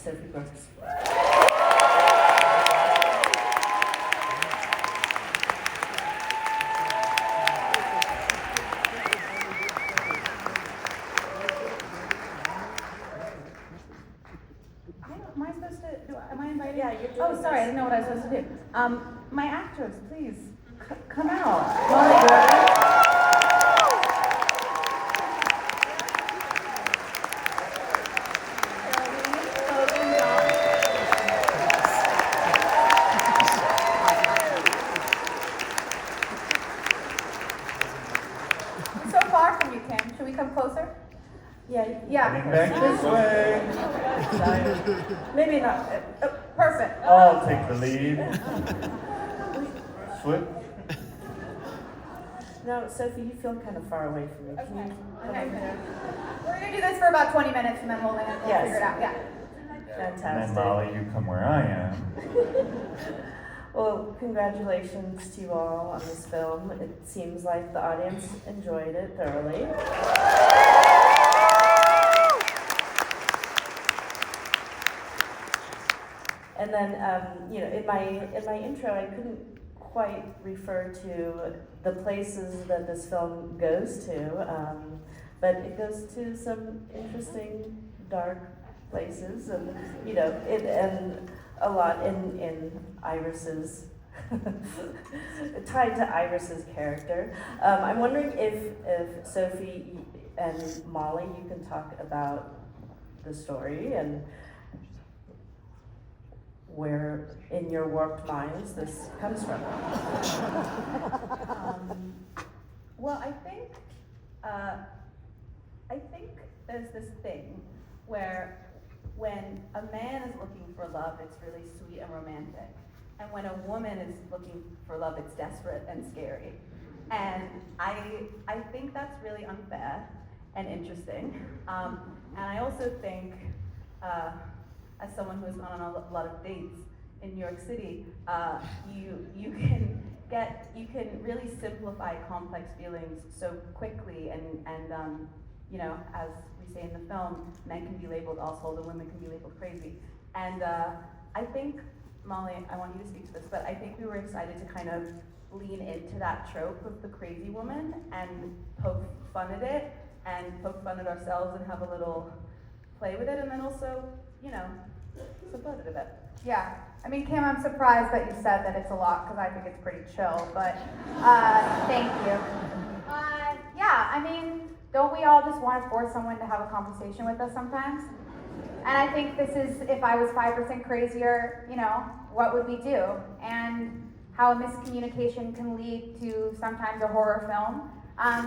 Sophie Brooks. Am I supposed to, am I invited? Yeah, you're doing Oh, sorry, I this. didn't know what I was supposed to do. My actors, please, come out. Molly Gordon. So far from you, Kim. Should we come closer? Yeah. Coming back this way. Maybe not. Perfect. I'll take the lead. Switch. No, Sophie, you feel kind of far away from me. Can Okay. you come over here? We're gonna do this for about 20 minutes and then we'll Yes. figure it out. Yeah. And then Fantastic. Molly, you come where I am. Well, congratulations to you all on this film. It seems like the audience enjoyed it thoroughly. And then, in my intro, I couldn't quite refer to the places that this film goes to, but it goes to some interesting dark places, and and a lot in Iris's tied to Iris's character. I'm wondering if Sophie and Molly, you can talk about the story and where in your warped minds this comes from. Well, I think there's this thing where when a man is looking for love, it's really sweet and romantic. And when a woman is looking for love, it's desperate and scary. And I think that's really unfair and interesting. And I also think, as someone who has gone on a lot of dates in New York City, you can really simplify complex feelings so quickly, and as we say in the film, men can be labeled assholes and women can be labeled crazy. And I think, Molly, I want you to speak to this, but I think we were excited to kind of lean into that trope of the crazy woman and poke fun at it, and poke fun at ourselves and have a little play with it, and then also, subvert it a bit. Yeah, I mean, Kim, I'm surprised that you said that it's a lot because I think it's pretty chill, but thank you. Yeah, I mean, don't we all just want to force someone to have a conversation with us sometimes? And I think this is, if I was 5% crazier, what would we do? And how a miscommunication can lead to sometimes a horror film.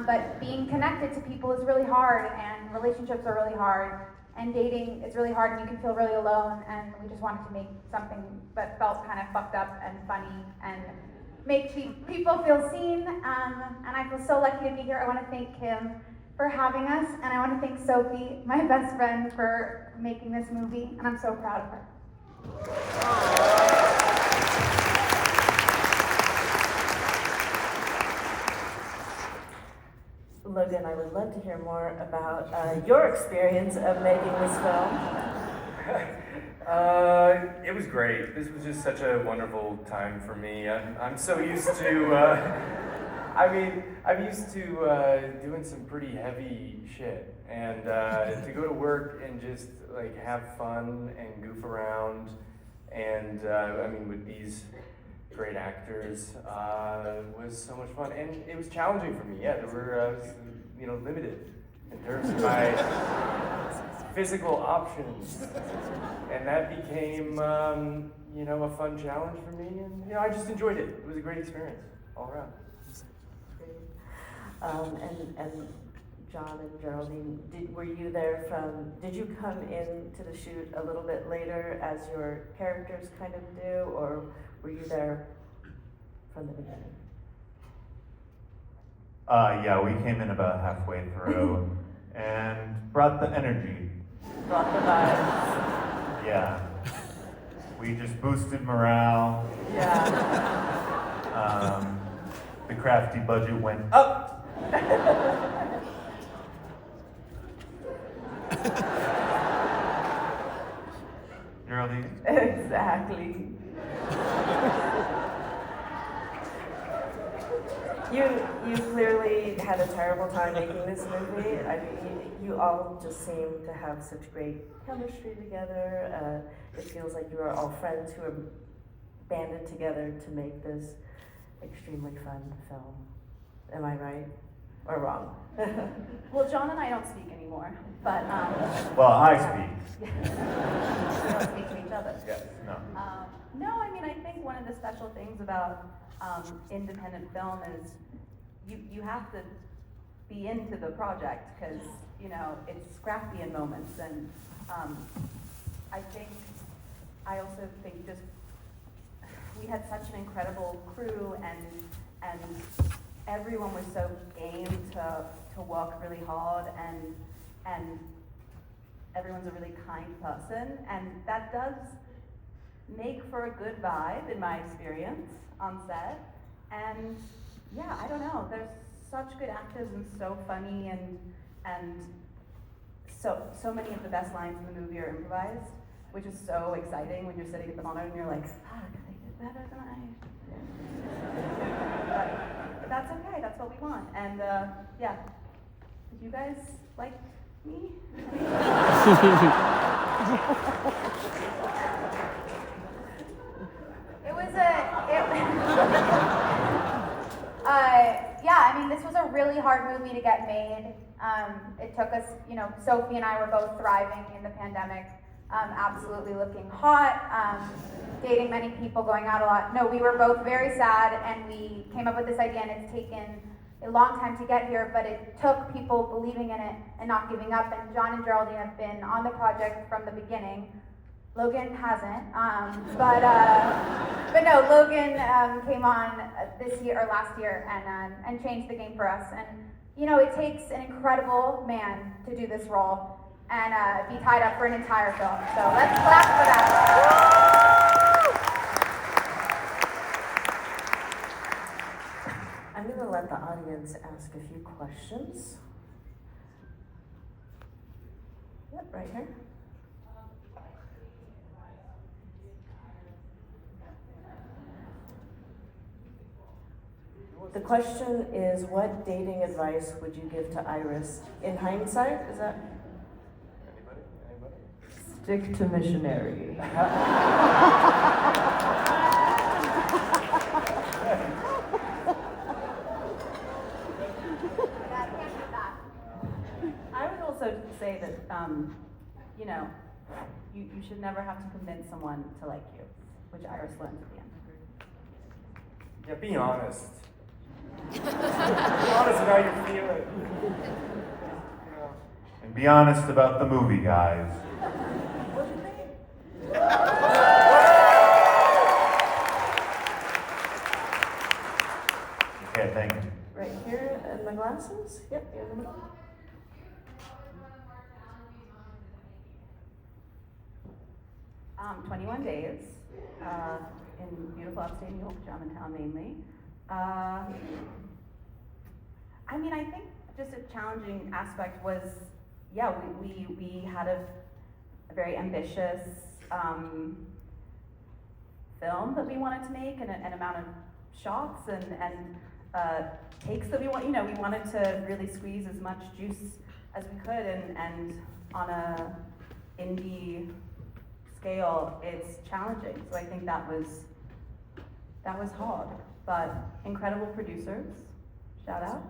But being connected to people is really hard, and relationships are really hard. And dating is really hard, and you can feel really alone, and we just wanted to make something that felt kind of fucked up and funny and make people feel seen. And I feel so lucky to be here. I want to thank Kim for having us, and I want to thank Sophie, my best friend, for making this movie, and I'm so proud of her. Logan, I would love to hear more about your experience of making this film. It was great. This was just such a wonderful time for me. I'm so used to, I'm used to doing some pretty heavy shit. And to go to work and just have fun and goof around and with these great actors was so much fun. And it was challenging for me. Yeah, I was limited in terms of my physical options. And that became, a fun challenge for me, and I just enjoyed it. It was a great experience all around. And John and Geraldine, were you there did you come into the shoot a little bit later as your characters kind of do, or were you there from the beginning? Yeah, we came in about halfway through and brought the energy. Brought the vibes. Yeah. We just boosted morale. Yeah. The crafty budget went up. Geraldine? Exactly. You clearly had a terrible time making this movie. I mean, you all just seem to have such great chemistry together. It feels like you are all friends who are banded together to make this extremely fun film. Am I right or wrong? Well, John and I don't speak anymore, but Well, I speak. we don't speak to each other. Yes, no. No, I mean, I think one of the special things about independent film is you have to be into the project because, you know, it's scrappy in moments. And I also think just we had such an incredible crew and everyone was so game to work really hard and everyone's a really kind person, and that does make for a good vibe in my experience on set. And yeah, I don't know, there's such good actors and so funny and so many of the best lines in the movie are improvised, which is so exciting when you're sitting at the monitor and you're like, fuck, they did better than I. But that's okay, that's what we want. And yeah, did you guys like me? Yeah, I mean, this was a really hard movie to get made. It took us, you know, Sophie and I were both thriving in the pandemic, absolutely looking hot, dating many people, going out a lot. No, we were both very sad, and we came up with this idea, and it's taken a long time to get here, but it took people believing in it and not giving up. And John and Geraldine have been on the project from the beginning. Logan hasn't, but no, Logan came on this year or last year and changed the game for us. And you know, it takes an incredible man to do this role and be tied up for an entire film. So let's clap for that. I'm going to let the audience ask a few questions. Yep, right here. The question is, what dating advice would you give to Iris? In hindsight, is that? Anybody? Stick to missionary. I would also say that, you know, you should never have to convince someone to like you, which Iris learned at the end. Yeah, be honest. Be honest with how you're feeling. And be honest about the movie, guys. What do you think? Okay, thank you. Right here, and my glasses? Yep, you're in the middle. 21 days in beautiful upstate New York, Germantown mainly. I mean, I think just a challenging aspect was, yeah, we had a very ambitious film that we wanted to make, and an amount of shots and takes that we want. You know, we wanted to really squeeze as much juice as we could, and on a indie scale, it's challenging. So I think that was hard, but incredible producers. Shout out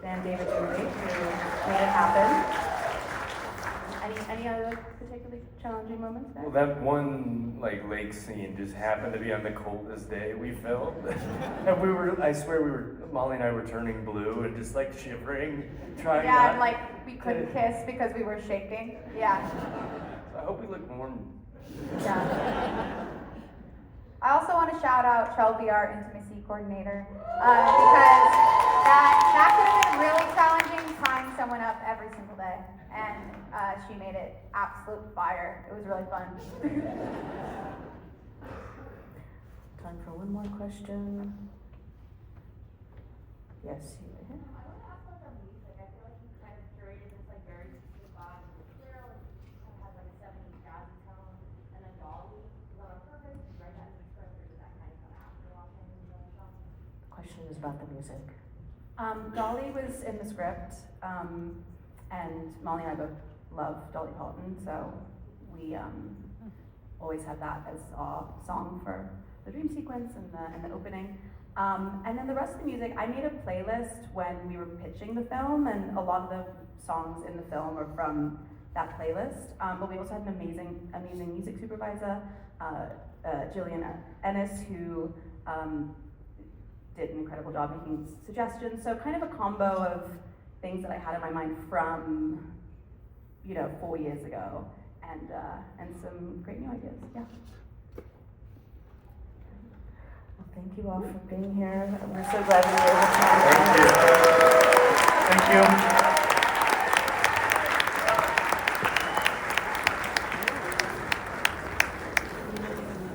Dan, David, Julie, who made it happen. Any other particularly challenging moments there? Well, that one lake scene just happened to be on the coldest day we filmed, and I swear Molly and I were turning blue and just shivering, trying. Yeah, and we couldn't kiss because we were shaking. Yeah. So I hope we look warm. Yeah. I also want to shout out Shelby, our intimacy coordinator, because that could have been really challenging, tying someone up every single day, and she made it absolute fire. It was really fun. Time for one more question. Yes, you right here. I want to ask about the lease. I feel like you kind of curated this very specific vibe. Literally, has 70s jazzy tone, and a dog music? Dolly was in the script, and Molly and I both love Dolly Parton, so we always had that as our song for the dream sequence and the opening. And then the rest of the music, I made a playlist when we were pitching the film, and a lot of the songs in the film are from that playlist. But we also had an amazing music supervisor, Jillian Ennis, who did an incredible job making suggestions. So kind of a combo of things that I had in my mind from, 4 years ago, and some great new ideas. Yeah. Well, thank you all for being here. We're so glad we were able to. Thank you. Thank you.